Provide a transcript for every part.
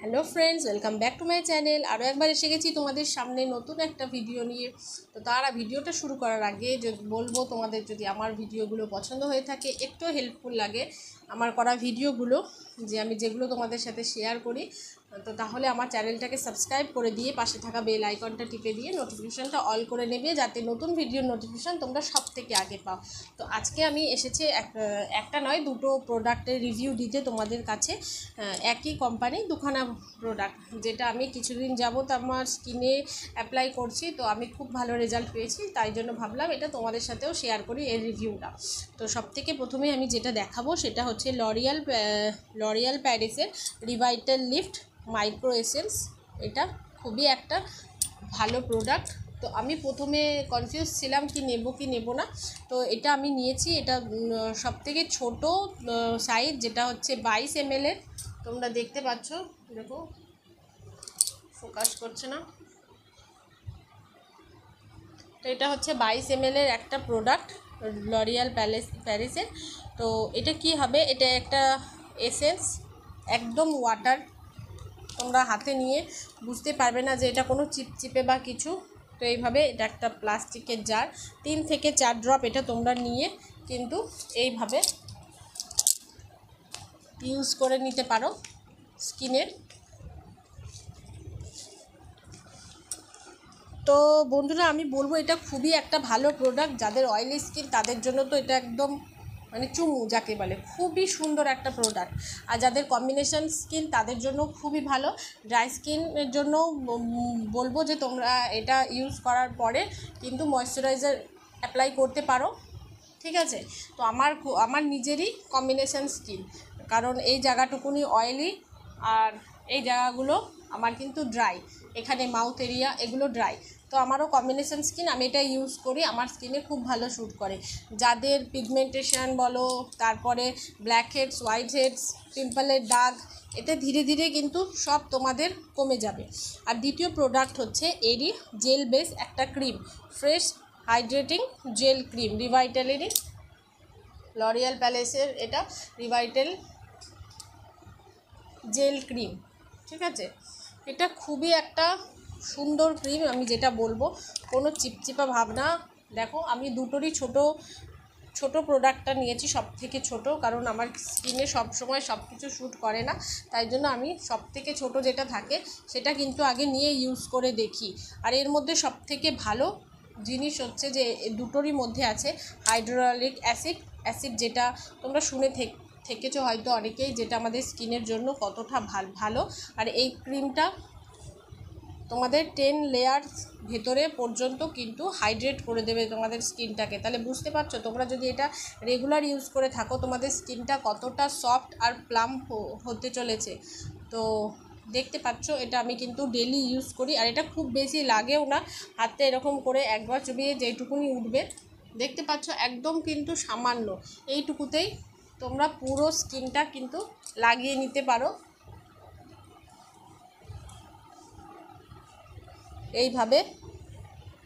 Hello friends, welcome back to my channel. আরও একবার এসে গেছি তোমাদের সামনে নতুন একটা ভিডিও নিয়ে। তো তারা ভিডিওটা শুরু করার আগে বলবো, তোমাদের যদি আমার ভিডিওগুলো পছন্দ হয়ে থাকে, একটু হেল্পফুল লাগে আমার করা ভিডিওগুলো, যে আমি যেগুলো তোমাদের সাথে শেয়ার করি, তো তাহলে আমার চ্যানেলটাকে সাবস্ক্রাইব করে দিয়ে পাশে থাকা বেল আইকনটা টিপে দিয়ে নোটিফিকেশানটা অল করে নেবে, যাতে নতুন ভিডিওর নোটিফিকেশান তোমরা সব থেকে আগে পাও। তো আজকে আমি এসেছি একটা নয় দুটো প্রোডাক্টের রিভিউ দিতে তোমাদের কাছে। একই কোম্পানি দুখানা প্রোডাক্ট, যেটা আমি কিছুদিন যাবত আমার স্কিনে অ্যাপ্লাই করছি, তো আমি খুব ভালো রেজাল্ট পেয়েছি, তাই জন্য ভাবলাম এটা তোমাদের সাথেও শেয়ার করি এর রিভিউটা। তো সবথেকে প্রথমে আমি যেটা দেখাবো সেটা হচ্ছে লরিয়াল প্যারিসের রিভাইটাল লিফট মাইক্রো এসেন্স। এটা খুবই একটা ভালো প্রোডাক্ট। তো আমি প্রথমে কনফিউজ ছিলাম কি নেব না, তো এটা আমি নিয়েছি। এটা সবথেকে ছোটো সাইজ, যেটা হচ্ছে 22 ml এর। তোমরা দেখতে পাচ্ছ, দেখো ফোকাস করছে না। তো এটা হচ্ছে 22 ml এর একটা প্রোডাক্ট লরিয়াল প্যারিসের। তো এটা কি হবে, এটা একটা এসেন্স, একদম ওয়াটার। তোমরা হাতে নিয়ে বুঝতে পারবে না যে এটা কোনো চিপচিপে বা কিছু। তো এইভাবে এটা একটা প্লাস্টিকের জার, 3 থেকে 4 ড্রপ এটা তোমরা নিয়ে কিন্তু এইভাবে ইউজ করে নিতে পারো স্কিনের। তো বন্ধুরা, আমি বলবো এটা খুবই একটা ভালো প্রোডাক্ট। যাদের অয়েলি স্কিন তাদের জন্য তো এটা একদম মানে চুমু যাকে বলে, খুবই সুন্দর একটা প্রোডাক্ট। আর যাদের কম্বিনেশন স্কিন তাদের জন্য খুবই ভালো। ড্রাই স্কিনের জন্য বলবো যে তোমরা এটা ইউজ করার পরে কিন্তু ময়শ্চারাইজার অ্যাপ্লাই করতে পারো, ঠিক আছে। তো আমার নিজেরই কম্বিনেশন স্কিন, কারণ এই জায়গাটুকুনি অয়েলি আর এই জায়গাগুলো আমার কিন্তু ড্রাই, এখানে মাউথ এরিয়া এগুলো ড্রাই। তো আমারও কম্বিনেশন স্কিন, আমি এটা ইউজ করি, আমার স্কিনে খুব ভালো শ্যুট করে। যাদের পিগমেন্টেশন বলো, তারপরে ব্ল্যাক হেডস, হোয়াইট হেডস, পিম্পলের দাগ, এতে ধীরে ধীরে কিন্তু সব তোমাদের কমে যাবে। আর দ্বিতীয় প্রোডাক্ট হচ্ছে এরই জেল বেস একটা cream, fresh hydrating gel cream, রিভাইটালেরই লরিয়াল প্যালেসের এটা রিভাইটাল জেল ক্রিম, ঠিক আছে। এটা খুবই একটা সুন্দর ক্রিম, আমি যেটা বলবো কোনো চিপচিপা ভাব না। দেখো, আমি দুটোরই ছোট প্রোডাক্টটা নিয়েছি, সব থেকে ছোটো, কারণ আমার স্কিনে সবসময় সব কিছু শ্যুট করে না, তাই জন্য আমি সব থেকে ছোটো যেটা থাকে সেটা কিন্তু আগে নিয়ে ইউজ করে দেখি। আর এর মধ্যে সব থেকে ভালো জিনিস হচ্ছে যে দুটোরই মধ্যে আছে হাইড্রোলিক অ্যাসিড, যেটা তোমরা শুনে থেকেছো হয়তো অনেকেই, যেটা আমাদের স্কিনের জন্য কতটা ভালো। আর এই ক্রিমটা তোমাদের 10 লেয়ার ভেতরে পর্যন্ত কিন্তু হাইড্রেট করে দেবে তোমাদের স্কিনটাকে। তাহলে বুঝতে পারছো, তোমরা যদি এটা রেগুলার ইউজ করে থাকো তোমাদের স্কিনটা কতটা সফট আর প্লাম্প হতে চলেছে। তো দেখতে পাচ্ছ, এটা আমি কিন্তু ডেলি ইউজ করি, আর এটা খুব বেশি লাগেও না। হাতে এরকম করে একবার চুবিয়ে যেটুকুনি উঠবে, দেখতে পাচ্ছ একদম কিন্তু সামান্য, এইটুকুতেই তোমরা পুরো স্কিনটা কিন্তু লাগিয়ে নিতে পারো। এইভাবে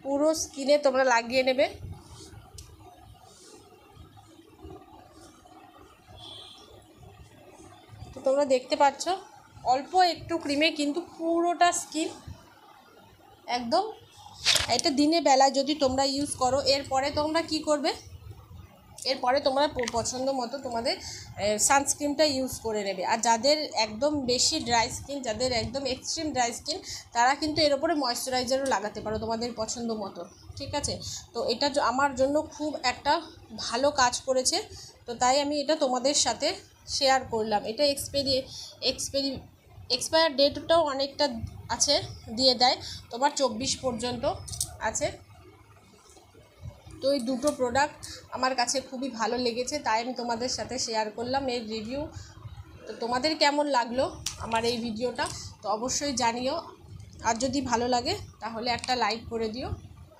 পুরো স্কিনে তোমরা লাগিয়ে নেবে। তো তোমরা দেখতে পাচ্ছ অল্প একটু ক্রিমে কিন্তু পুরোটা স্কিন একদম। এটা দিনে বেলায় যদি তোমরা ইউজ করো, এরপরে তোমরা কি করবে, এরপরে তোমরা পছন্দ মতো তোমাদের সানস্ক্রিনটা ইউজ করে নেবে। আর যাদের একদম বেশি ড্রাই স্কিন, যাদের একদম এক্সট্রিম ড্রাই স্কিন, তারা কিন্তু এর উপরে ময়শ্চারাইজারও লাগাতে পারো তোমাদের পছন্দ মতো, ঠিক আছে। তো এটা আমার জন্য খুব একটা ভালো কাজ করেছে, তো তাই আমি এটা তোমাদের সাথে শেয়ার করলাম। এটা এক্সপায়ার ডেটটাও অনেকটা আছে, দিয়ে দেয় তোমার 24 পর্যন্ত আছে। তো এই দুটো প্রোডাক্ট আমার কাছে খুবই ভালো লেগেছে, তাই আমি তোমাদের সাথে শেয়ার করলাম এর রিভিউ। তো তোমাদের কেমন লাগলো আমার এই ভিডিওটা, তো অবশ্যই জানিও। আর যদি ভালো লাগে তাহলে একটা লাইক করে দিও,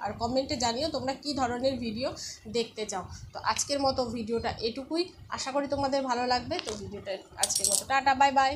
আর কমেন্টে জানিও তোমরা কী ধরনের ভিডিও দেখতে চাও। তো আজকের মতো ভিডিওটা এটুকুই, আশা করি তোমাদের ভালো লাগবে। তো ভিডিওটা আজকের মতো টাটা, বাই বাই।